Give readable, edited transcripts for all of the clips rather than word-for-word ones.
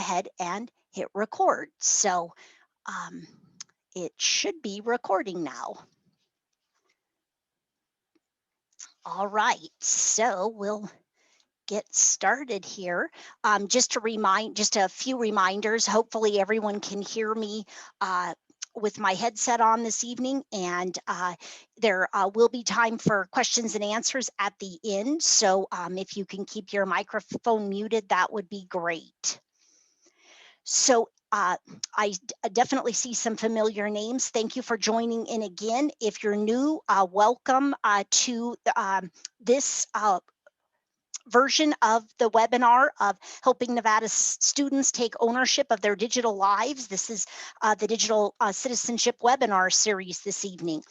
ahead and hit record. So um, it should be recording now. All right, so we'll get started here. Just a few reminders. Hopefully everyone can hear me with my headset on this evening, and there will be time for questions and answers at the end. So if you can keep your microphone muted, that would be great. So I definitely see some familiar names. Thank you for joining in again. If you're new, welcome to this version of the webinar of helping Nevada students take ownership of their digital lives. This is the Digital Citizenship webinar series this evening.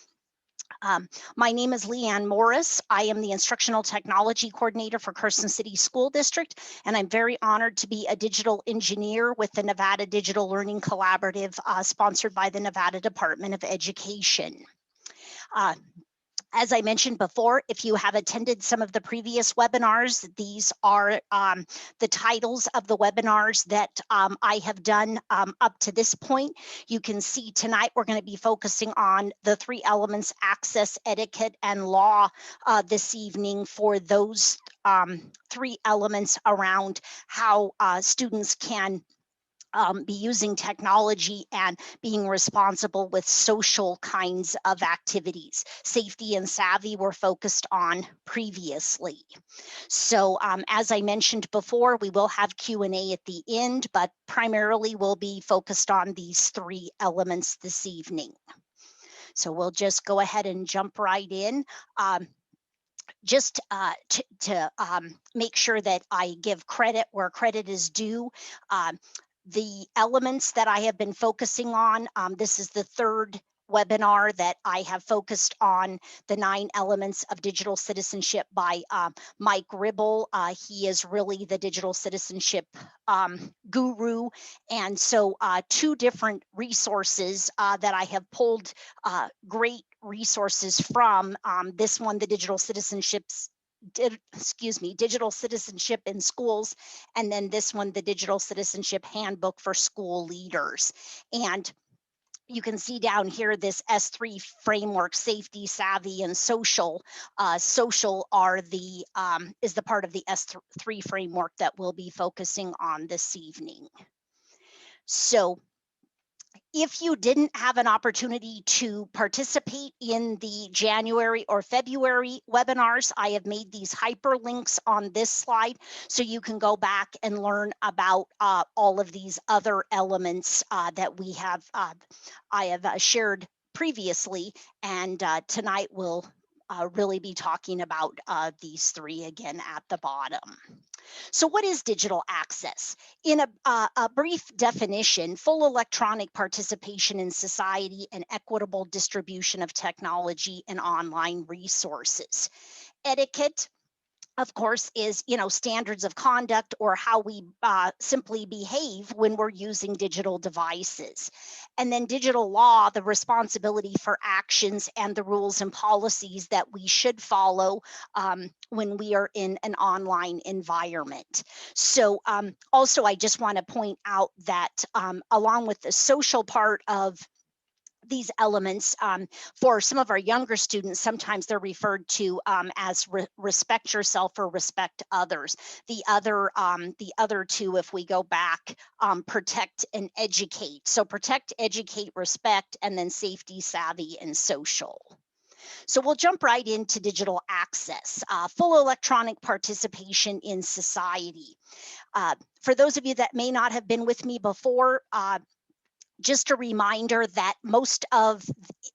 My name is Leanne Morris. I am the Instructional Technology Coordinator for Carson City School District, and I'm very honored to be a digital engineer with the Nevada Digital Learning Collaborative sponsored by the Nevada Department of Education. As I mentioned before, if you have attended some of the previous webinars, these are the titles of the webinars that I have done up to this point. You can see tonight we're going to be focusing on the three elements: access, etiquette, and law this evening, for those three elements around how students can be using technology and being responsible with social kinds of activities. Safety and savvy were focused on previously. So as I mentioned before, we will have Q&A at the end, but primarily we'll be focused on these three elements this evening. So we'll just go ahead and jump right in. Just to make sure that I give credit where credit is due, the elements that I have been focusing on, this is the third webinar that I have focused on the 9 elements of digital citizenship by Mike Ribble. He is really the digital citizenship guru. And so 2 different resources that I have pulled great resources from. This one, the digital digital citizenship in schools, and then this one, the digital citizenship handbook for school leaders. And you can see down here this S3 framework: safety, savvy, and social. Social is the part of the S3 framework that we'll be focusing on this evening. So if you didn't have an opportunity to participate in the January or February webinars, I have made these hyperlinks on this slide so you can go back and learn about all of these other elements that I have shared previously, and tonight we'll really be talking about these 3 again at the bottom. So what is digital access? In a brief definition: full electronic participation in society and equitable distribution of technology and online resources. Etiquette, of course, is, standards of conduct, or how we simply behave when we're using digital devices. And then digital law, the responsibility for actions and the rules and policies that we should follow when we are in an online environment. So also, I just want to point out that along with the social part of these elements, for some of our younger students, sometimes they're referred to as respect yourself or respect others. The other 2, if we go back, protect and educate. So protect, educate, respect, and then safety, savvy, and social. So we'll jump right into digital access, full electronic participation in society. For those of you that may not have been with me before, just a reminder that most of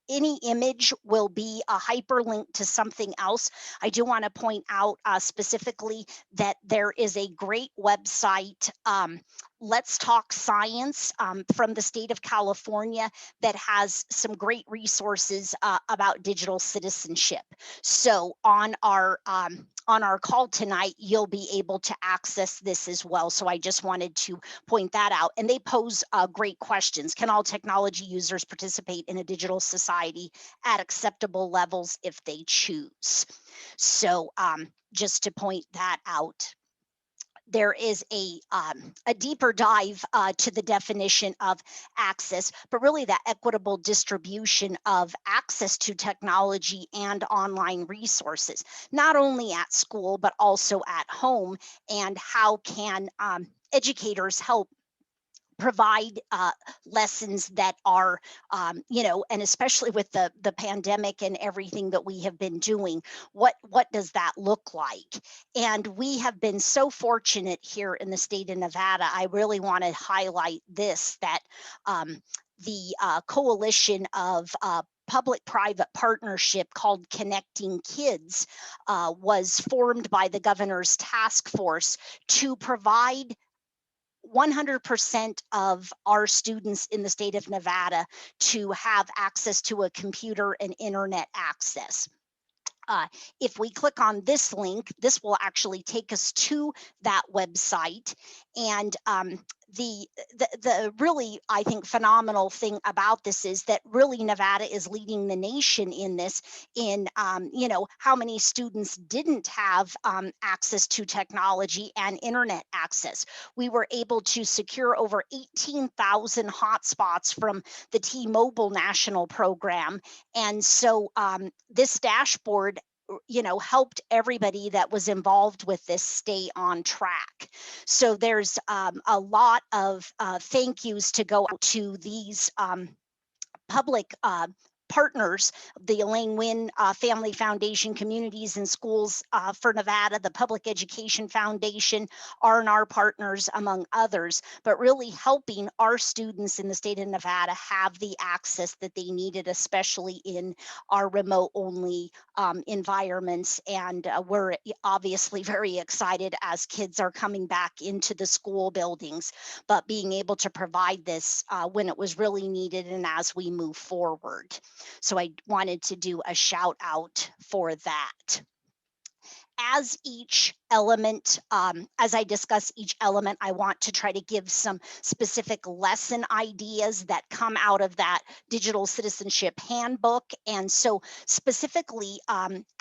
any image will be a hyperlink to something else. I do want to point out specifically that there is a great website, Let's Talk Science, from the state of California, that has some great resources about digital citizenship. So on our call tonight, you'll be able to access this as well. So I just wanted to point that out. And they pose great questions. Can all technology users participate in a digital society at acceptable levels if they choose? So just to point that out. there is a deeper dive to the definition of access, but really that equitable distribution of access to technology and online resources, not only at school, but also at home, and how can educators help provide lessons that are and especially with the pandemic and everything that we have been doing, what does that look like? And we have been so fortunate here in the state of Nevada. I really want to highlight this, that the coalition of public-private partnership called Connecting Kids was formed by the governor's task force to provide 100% of our students in the state of Nevada to have access to a computer and internet access. Uh, if we click on this link, this will actually take us to that website. And the really, I think, phenomenal thing about this is that really Nevada is leading the nation in this, in how many students didn't have access to technology and internet access. We were able to secure over 18,000 hotspots from the T-Mobile national program. And so this dashboard helped everybody that was involved with this stay on track. So there's a lot of thank yous to go out to these public partners, the Elaine Wynn Family Foundation, Communities and Schools for Nevada, the Public Education Foundation, R&R Partners, among others, but really helping our students in the state of Nevada have the access that they needed, especially in our remote only environments. And we're obviously very excited as kids are coming back into the school buildings, but being able to provide this when it was really needed and as we move forward. So I wanted to do a shout out for that. As each element, as I discuss each element, I want to try to give some specific lesson ideas that come out of that digital citizenship handbook. And so specifically,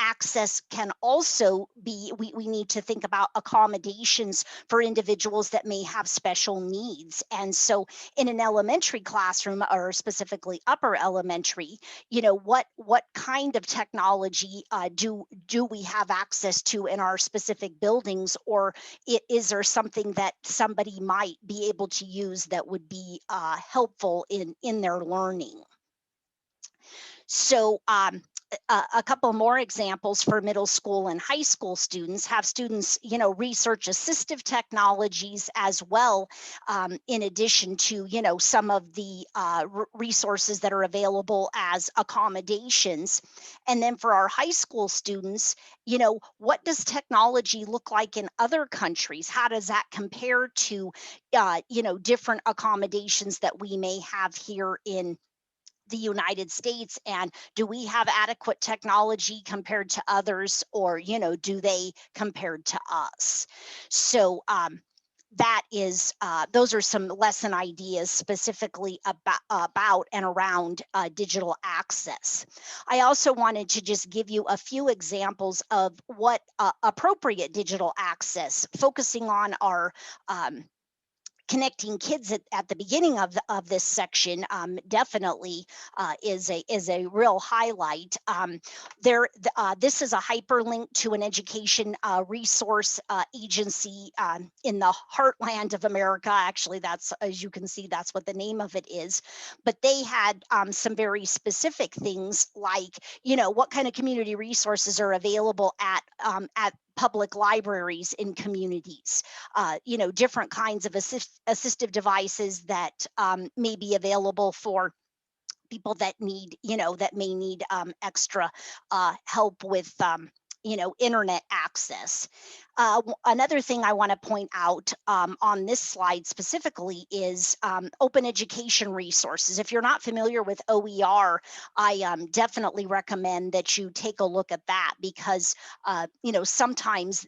access can also be, we need to think about accommodations for individuals that may have special needs. And so in an elementary classroom, or specifically upper elementary, what kind of technology do we have access to in our specific buildings, or is there something that somebody might be able to use that would be helpful in their learning? So a couple more examples for middle school and high school students: have students, research assistive technologies as well, in addition to, some of the resources that are available as accommodations. And then for our high school students, what does technology look like in other countries? How does that compare to, different accommodations that we may have here in the United States? And do we have adequate technology compared to others, or do they compared to us? So that is those are some lesson ideas specifically about and around digital access. I also wanted to just give you a few examples of what appropriate digital access, focusing on our Connecting Kids at the beginning of this section, definitely is a real highlight. This is a hyperlink to an education resource agency in the heartland of America. Actually, that's, as you can see, that's what the name of it is. But they had some very specific things, like what kind of community resources are available at public libraries in communities, different kinds of assistive devices that may be available for people that need, that may need extra help with internet access. Another thing I want to point out on this slide specifically is open education resources. If you're not familiar with OER, I definitely recommend that you take a look at that, because sometimes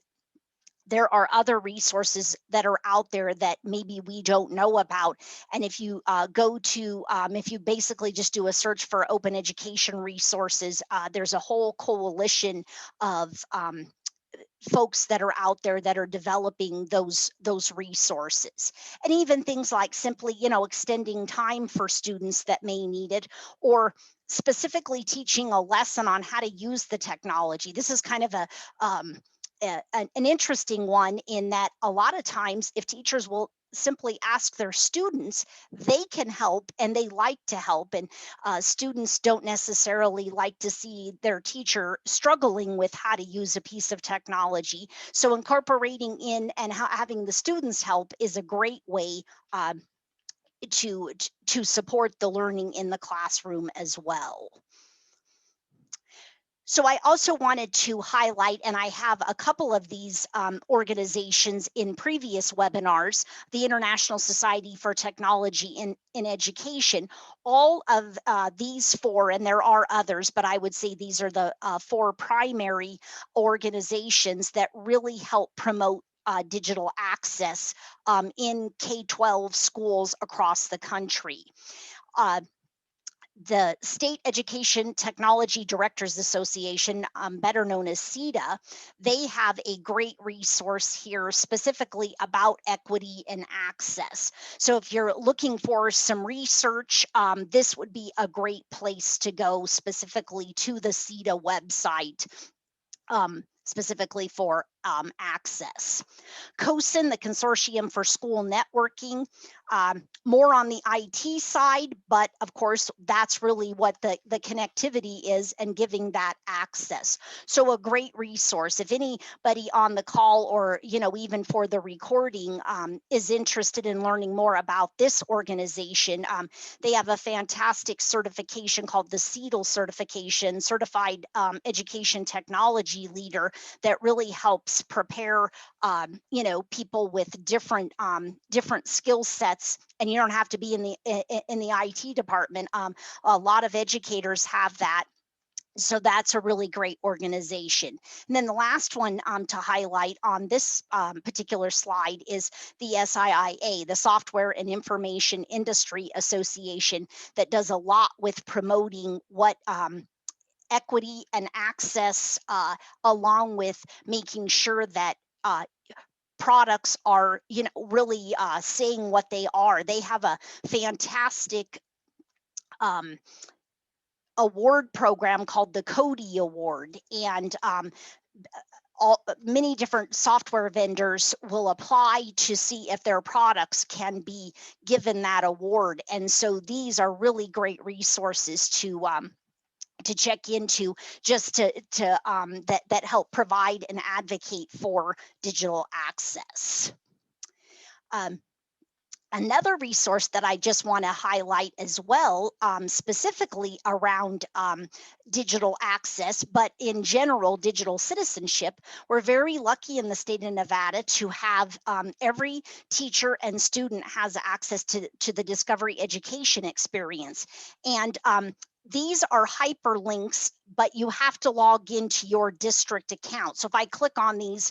there are other resources that are out there that maybe we don't know about. And if you if you basically just do a search for open education resources, there's a whole coalition of folks that are out there that are developing those resources. And even things like simply, extending time for students that may need it, or specifically teaching a lesson on how to use the technology. This is kind of um, an interesting one, in that a lot of times, if teachers will simply ask their students, they can help and they like to help. And students don't necessarily like to see their teacher struggling with how to use a piece of technology. So incorporating in and having the students help is a great way um, to support the learning in the classroom as well. So I also wanted to highlight, and I have a couple of these organizations in previous webinars: the International Society for Technology in Education. All of these four, and there are others, but I would say these are the four primary organizations that really help promote digital access in K-12 schools across the country. Uh, the State Education Technology Directors Association, better known as CETA, they have a great resource here specifically about equity and access. So if you're looking for some research, this would be a great place to go, specifically to the CETA website, specifically for access. COSIN, the Consortium for School Networking, more on the IT side, but of course, that's really what the connectivity is, and giving that access. So a great resource. If anybody on the call, or even for the recording, is interested in learning more about this organization, they have a fantastic certification called the CETL certification, Certified Education Technology Leader, that really helps prepare people with different skill sets. And you don't have to be in the IT department. A lot of educators have that. So that's a really great organization. And then the last one to highlight on this particular slide is the SIIA, the Software and Information Industry Association, that does a lot with promoting what equity and access, along with making sure that products are really saying what they are. They have a fantastic award program called the Cody Award, and many different software vendors will apply to see if their products can be given that award. And so these are really great resources to check into, just to that help provide and advocate for digital access. Another resource that I just want to highlight as well, specifically around digital access, but in general, digital citizenship. We're very lucky in the state of Nevada to have every teacher and student has access to the Discovery Education experience. And these are hyperlinks, but you have to log into your district account. So if I click on these,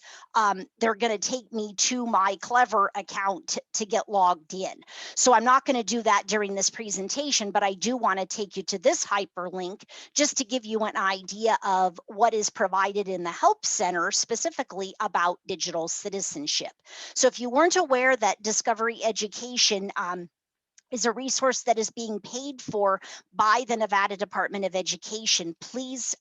they're going to take me to my Clever account to get logged in. So I'm not going to do that during this presentation, but I do want to take you to this hyperlink just to give you an idea of what is provided in the Help Center, specifically about digital citizenship. So if you weren't aware that Discovery Education is a resource that is being paid for by the Nevada Department of Education, please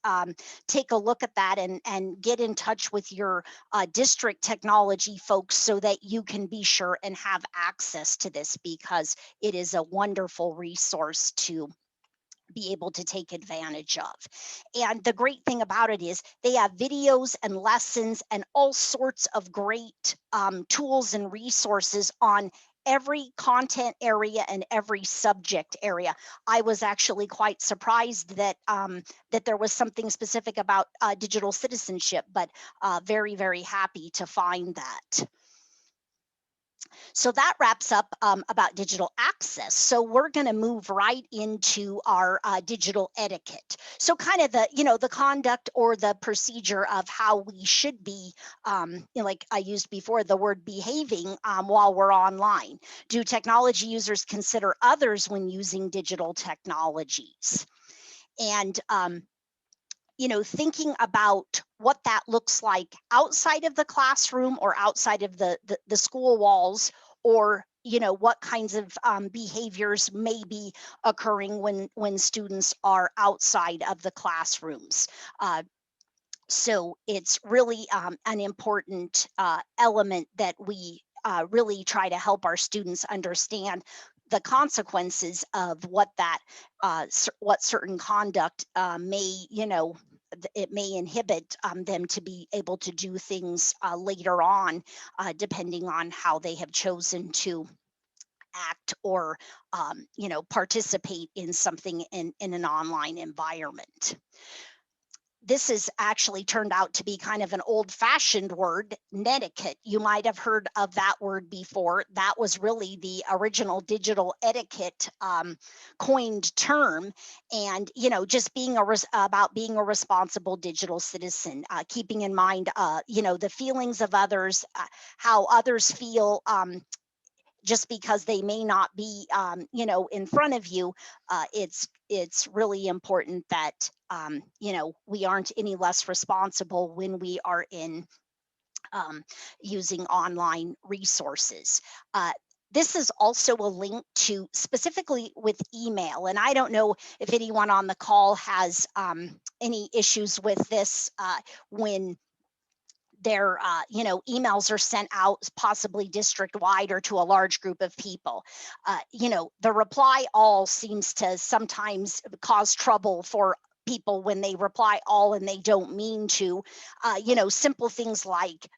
take a look at that and get in touch with your district technology folks so that you can be sure and have access to this, because it is a wonderful resource to be able to take advantage of. And the great thing about it is they have videos and lessons and all sorts of great tools and resources on every content area and every subject area. I was actually quite surprised that that there was something specific about digital citizenship, but very, very happy to find that. So that wraps up about digital access. So we're going to move right into our digital etiquette. So kind of the conduct or the procedure of how we should be, like I used before, the word behaving while we're online. Do technology users consider others when using digital technologies? And thinking about what that looks like outside of the classroom or outside of the school walls, or what kinds of behaviors may be occurring when students are outside of the classrooms. So it's really an important element that we really try to help our students understand the consequences of what certain conduct may, it may inhibit them to be able to do things later on, depending on how they have chosen to act or participate in something in an online environment. This has actually turned out to be kind of an old-fashioned word, netiquette. You might have heard of that word before. That was really the original digital etiquette coined term, and just about being a responsible digital citizen, keeping in mind, the feelings of others, how others feel. Just because they may not be, in front of you, it's really important that we aren't any less responsible when we are in um, using online resources. This is also a link to specifically with email, and I don't know if anyone on the call has any issues with this when their emails are sent out possibly district wide or to a large group of people. The reply all seems to sometimes cause trouble for people when they reply all and they don't mean to. Simple things like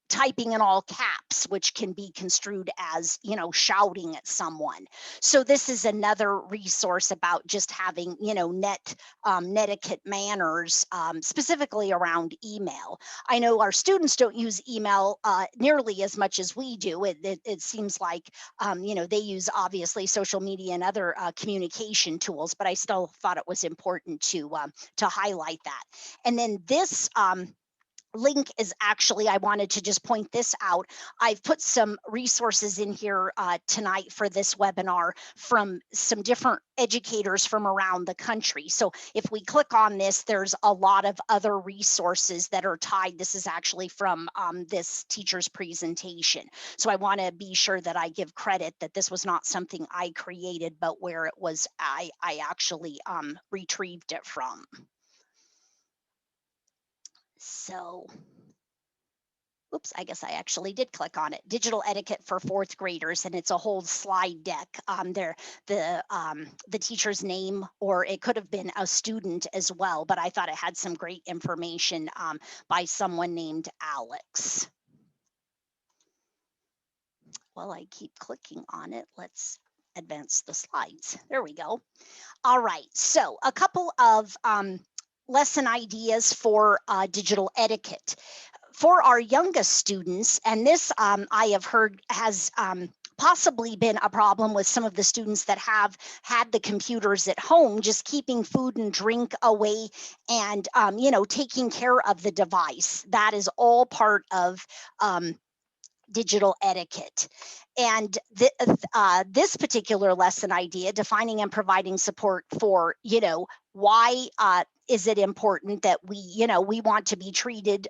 typing in all caps, which can be construed as, shouting at someone. So this is another resource about just having, netiquette manners, specifically around email. I know our students don't use email nearly as much as we do. It seems like, they use obviously social media and other communication tools, but I still thought it was important to highlight that. And then this link is actually, I wanted to just point this out. I've put some resources in here tonight for this webinar from some different educators from around the country. So if we click on this, there's a lot of other resources that are tied. This is actually from this teacher's presentation. So I want to be sure that I give credit that this was not something I created, but where it was, I actually retrieved it from. So oops, I guess I actually did click on it. Digital etiquette for fourth graders, and it's a whole slide deck. There, the teacher's name, or it could have been a student as well, but I thought it had some great information by someone named Alex. Well, I keep clicking on it. Let's advance the slides. There we go. All right, so a couple of lesson ideas for digital etiquette for our youngest students, and this I have heard has possibly been a problem with some of the students that have had the computers at home, just keeping food and drink away and, taking care of the device. That is all part of digital etiquette. And this particular lesson idea, defining and providing support for, why is it important that we want to be treated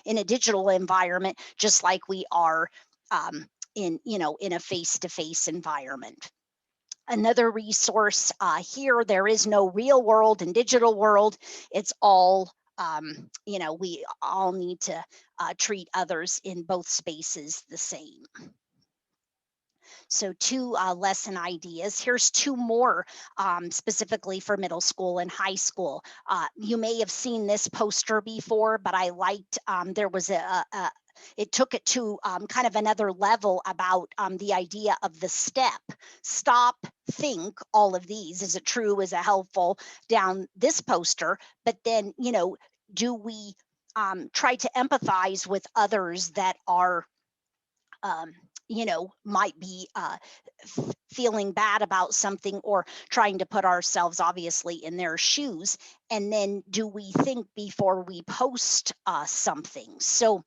in a digital environment just like we are in a face-to-face environment. Another resource here, there is no real world and digital world. It's all, we all need to treat others in both spaces the same. So two lesson ideas. Here's two more specifically for middle school and high school. You may have seen this poster before, but I liked, there was it took it to kind of another level about the idea of the step. Stop, think, all of these. Is it true? Is it helpful? Down this poster. But then, do we try to empathize with others that are might be feeling bad about something, or trying to put ourselves obviously in their shoes? And then do we think before we post something? So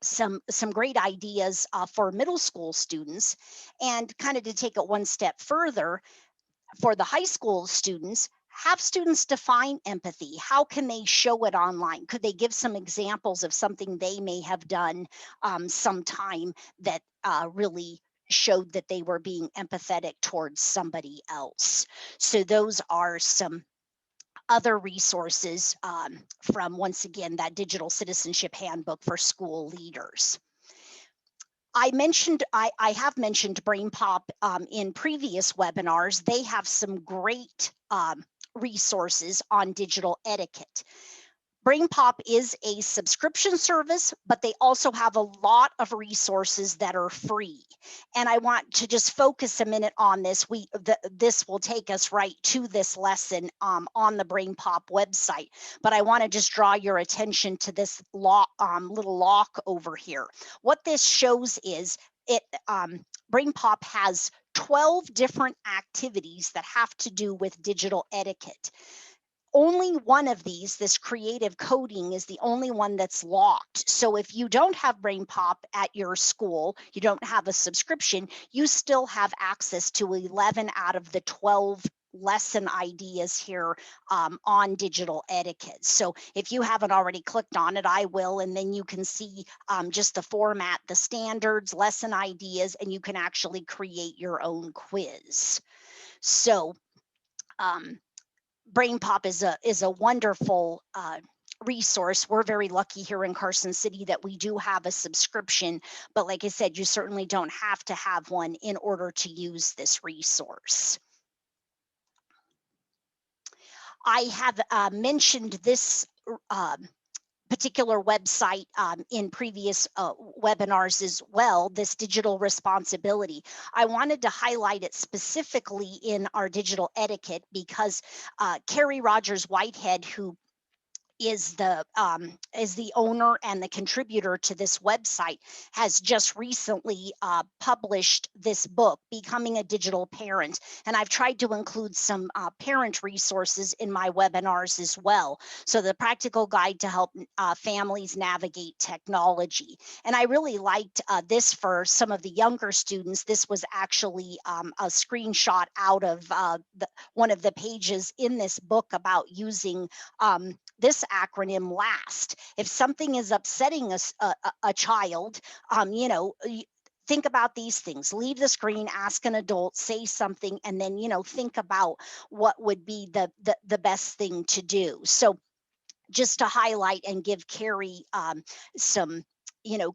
some great ideas for middle school students. And kind of to take it one step further, for the high school students, have students define empathy. How can they show it online? Could they give some examples of something they may have done sometime that really showed that they were being empathetic towards somebody else? So those are some other resources from, once again, that Digital Citizenship Handbook for School Leaders. I have mentioned Brainpop in previous webinars. They have some great resources on digital etiquette. Brainpop is a subscription service, but they also have a lot of resources that are free. And I want to just focus a minute on this. This will take us right to this lesson on the Brainpop website. But I want to just draw your attention to this little lock over here. What this shows is Brainpop has 12 different activities that have to do with digital etiquette. Only one of these, this creative coding, is the only one that's locked. So if you don't have Brainpop at your school, you don't have a subscription, you still have access to 11 out of the 12 lesson ideas here on digital etiquette. So if you haven't already clicked on it, I will, and then you can see just the format, the standards, lesson ideas, and you can actually create your own quiz. So Brainpop is a wonderful resource. We're very lucky here in Carson City that we do have a subscription, but like I said, you certainly don't have to have one in order to use this resource. I have mentioned this particular website in previous webinars as well, this digital responsibility. I wanted to highlight it specifically in our digital etiquette because Carrie Rogers Whitehead, who is the owner and the contributor to this website, has just recently published this book, Becoming a Digital Parent. And I've tried to include some parent resources in my webinars as well. So the practical guide to help families navigate technology. And I really liked this for some of the younger students. This was actually a screenshot out of one of the pages in this book about using this acronym LAST. If something is upsetting a child, think about these things. Leave the screen, ask an adult, say something, and then, think about what would be the best thing to do. So just to highlight and give Carrie some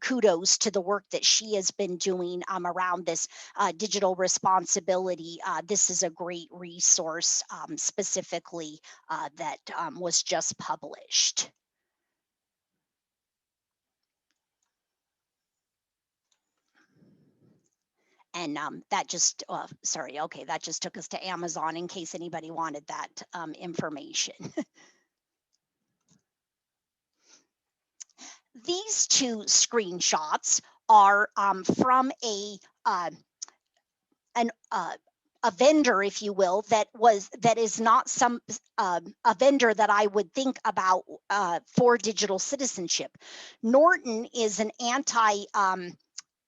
kudos to the work that she has been doing around this digital responsibility. This is a great resource specifically that was just published. And that just, sorry, okay, that just took us to Amazon in case anybody wanted that information. These two screenshots are from an a vendor, if you will, that is not a vendor that I would think about for digital citizenship. Norton is an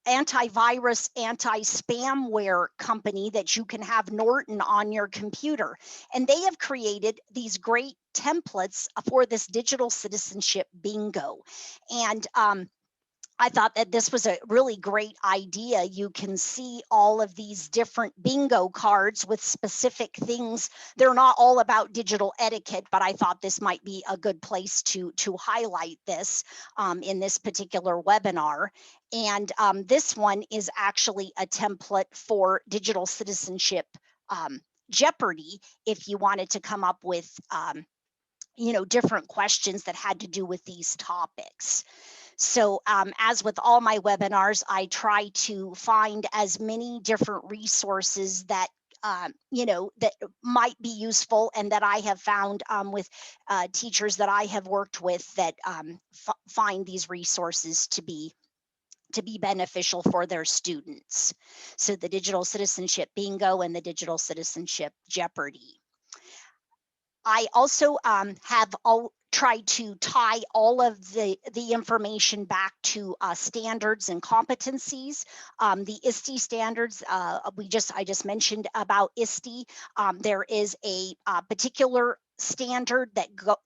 antivirus, anti-spamware company that you can have Norton on your computer. And they have created these great templates for this digital citizenship bingo. And I thought that this was a really great idea. You can see all of these different bingo cards with specific things. They're not all about digital etiquette, but I thought this might be a good place to highlight this in this particular webinar. And this one is actually a template for digital citizenship Jeopardy if you wanted to come up with different questions that had to do with these topics. So as with all my webinars, I try to find as many different resources that that might be useful and that I have found with teachers that I have worked with that find these resources to be beneficial for their students. So the digital citizenship bingo and the digital citizenship Jeopardy. I also have try to tie all of the information back to standards and competencies. The ISTE standards, I just mentioned about ISTE. There is a particular standard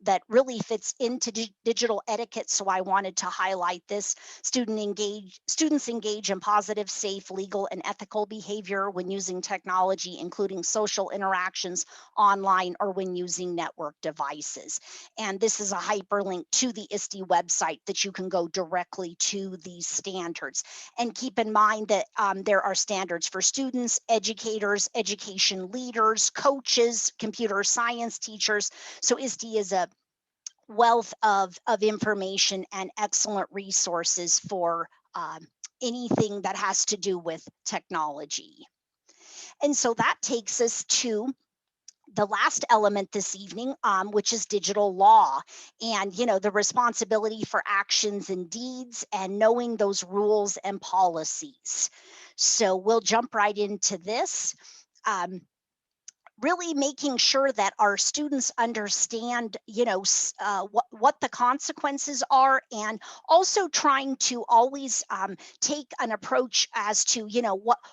that really fits into digital etiquette, so I wanted to highlight this. Students engage in positive, safe, legal, and ethical behavior when using technology, including social interactions online or when using network devices. And this is a hyperlink to the ISTE website that you can go directly to these standards. And keep in mind that there are standards for students, educators, education leaders, coaches, computer science teachers. So ISTE is a wealth of information and excellent resources for anything that has to do with technology. And so that takes us to the last element this evening, which is digital law, and the responsibility for actions and deeds, and knowing those rules and policies. So we'll jump right into this. Um, Really making sure that our students understand, what the consequences are, and also trying to always take an approach as to,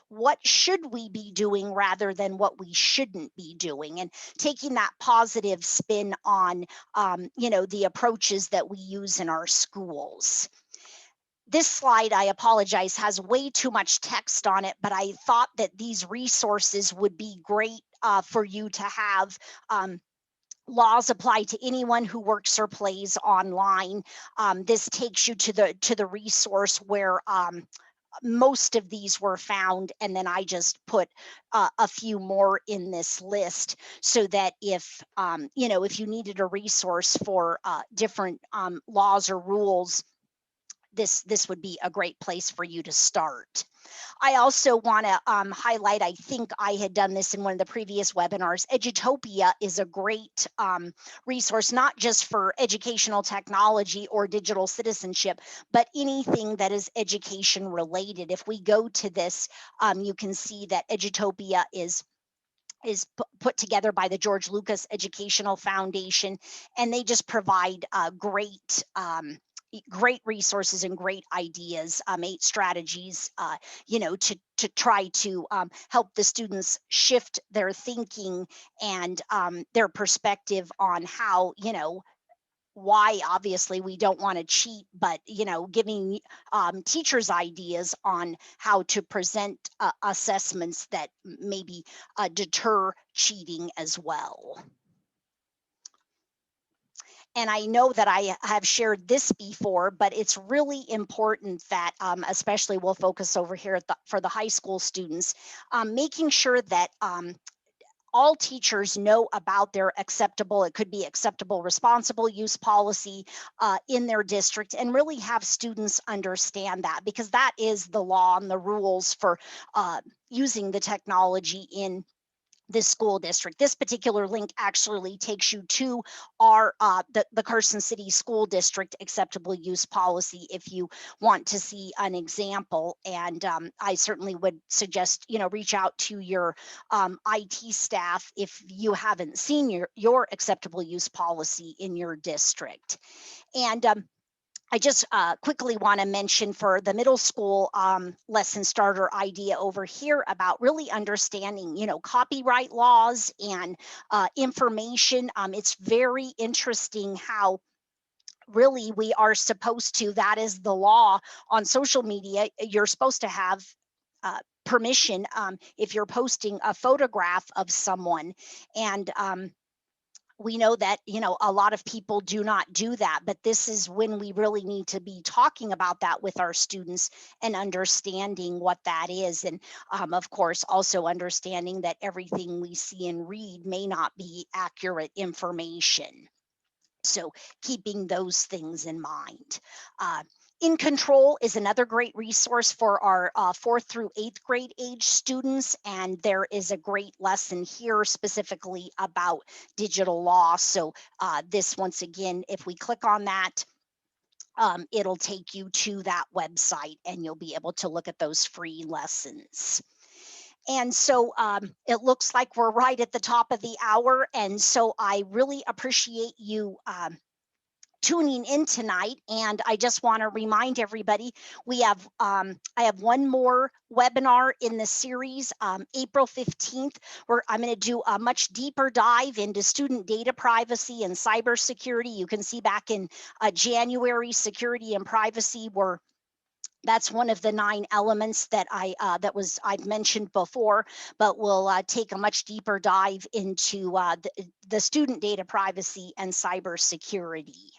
what should we be doing rather than what we shouldn't be doing, and taking that positive spin on, the approaches that we use in our schools. This slide, I apologize, has way too much text on it, but I thought that these resources would be great for you to have. Laws apply to anyone who works or plays online. This takes you to the resource where most of these were found, and then I just put a few more in this list, so that if you needed a resource for different laws or rules, this would be a great place for you to start. I also want to highlight, I think I had done this in one of the previous webinars, Edutopia is a great resource, not just for educational technology or digital citizenship, but anything that is education related. If we go to this, you can see that Edutopia is put together by the George Lucas Educational Foundation, and they just provide great resources and great ideas, 8 strategies, to try to help the students shift their thinking and their perspective on how, why obviously we don't want to cheat, but giving teachers ideas on how to present assessments that maybe deter cheating as well. And I know that I have shared this before, but it's really important that, especially we'll focus over here for the high school students, making sure that all teachers know about their it could be acceptable responsible use policy in their district, and really have students understand that, because that is the law and the rules for using the technology in this school district. This particular link actually takes you to our the Carson City School District acceptable use policy if you want to see an example. And I certainly would suggest reach out to your IT staff if you haven't seen your acceptable use policy in your district. And I just quickly want to mention for the middle school lesson starter idea over here about really understanding, copyright laws and information. It's very interesting how really we are supposed to, that is the law on social media. You're supposed to have permission if you're posting a photograph of someone. And we know that a lot of people do not do that, but this is when we really need to be talking about that with our students and understanding what that is. And of course also understanding that everything we see and read may not be accurate information. So keeping those things in mind. In Control is another great resource for our 4th through 8th grade age students, and there is a great lesson here specifically about digital law. So this, once again, if we click on that, it'll take you to that website, and you'll be able to look at those free lessons. And so it looks like we're right at the top of the hour, and so I really appreciate you tuning in tonight. And I just want to remind everybody, we have I have one more webinar in the series, April 15th, where I'm going to do a much deeper dive into student data privacy and cybersecurity. You can see back in January, security and privacy were that's one of the 9 elements that I've mentioned before, but we'll take a much deeper dive into the student data privacy and cybersecurity.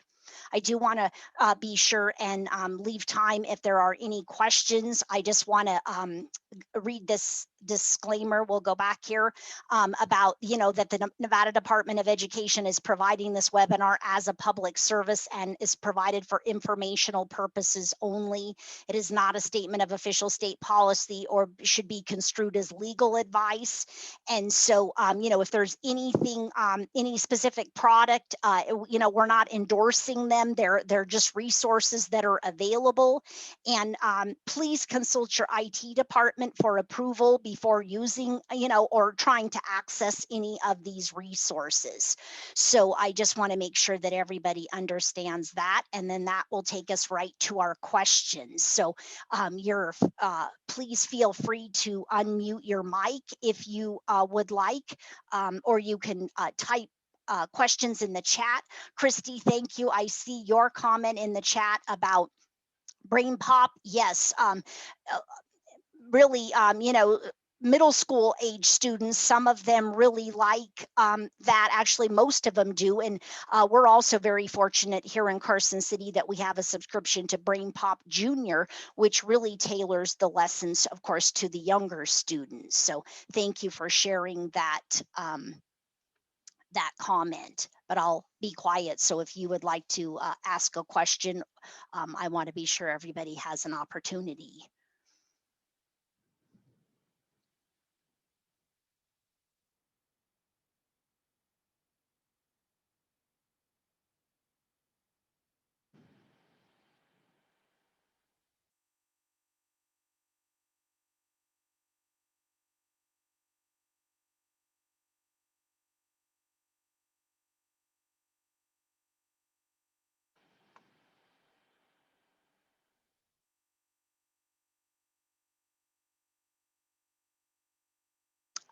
I do want to be sure and leave time if there are any questions. I just want to read this disclaimer. We'll go back here about, that the Nevada Department of Education is providing this webinar as a public service and is provided for informational purposes only. It is not a statement of official state policy or should be construed as legal advice. And so, if there's anything, any specific product, we're not endorsing them. They're just resources that are available. And please consult your IT department for approval before using, or trying to access any of these resources. So I just want to make sure that everybody understands that. And then that will take us right to our questions. So please feel free to unmute your mic if you would like, or you can type questions in the chat. Christy, thank you. I see your comment in the chat about Brainpop. Yes, really, middle school age students, some of them really like that. Actually, most of them do. And we're also very fortunate here in Carson City that we have a subscription to Brainpop Junior, which really tailors the lessons, of course, to the younger students. So thank you for sharing that that comment, but I'll be quiet. So if you would like to ask a question, I want to be sure everybody has an opportunity.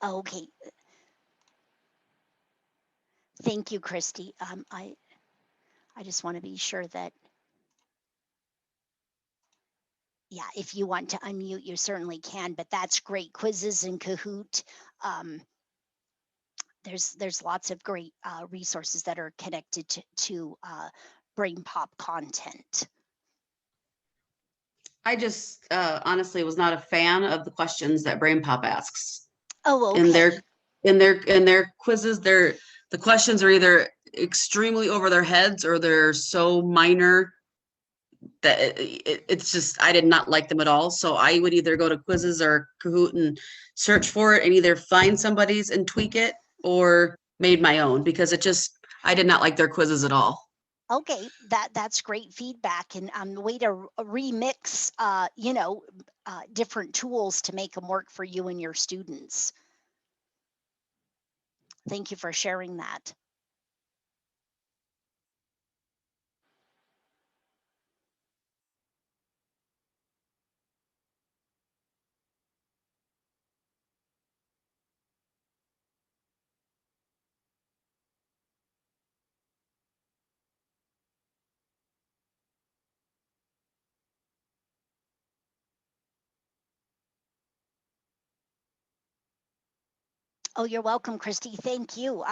Okay. Thank you, Christy. I just want to be sure that, yeah, if you want to unmute, you certainly can, but that's great. Quizzes and Kahoot. There's lots of great resources that are connected to Brainpop content. I just honestly was not a fan of the questions that Brainpop asks. Oh, okay. In their quizzes, the questions are either extremely over their heads or they're so minor that it's just, I did not like them at all. So I would either go to Quizzes or Kahoot and search for it and either find somebody's and tweak it or made my own, because I did not like their quizzes at all. Okay, that's great feedback, and the way to remix, different tools to make them work for you and your students. Thank you for sharing that. Oh, you're welcome, Christy. Thank you.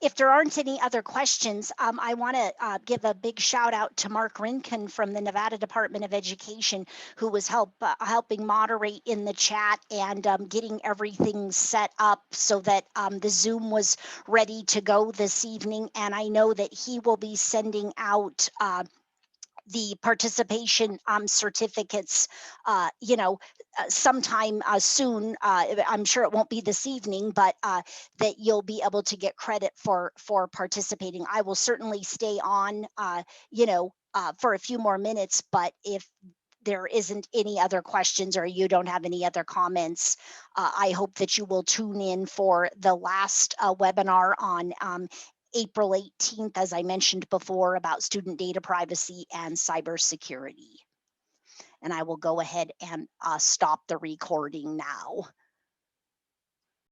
If there aren't any other questions, I want to give a big shout out to Mark Rinkin from the Nevada Department of Education, who was helping moderate in the chat and getting everything set up so that the Zoom was ready to go this evening. And I know that he will be sending out the participation certificates, sometime soon. I'm sure it won't be this evening, but that you'll be able to get credit for participating. I will certainly stay on, for a few more minutes, but if there isn't any other questions or you don't have any other comments, I hope that you will tune in for the last webinar on April 18th, as I mentioned before, about student data privacy and cybersecurity. And I will go ahead and stop the recording now.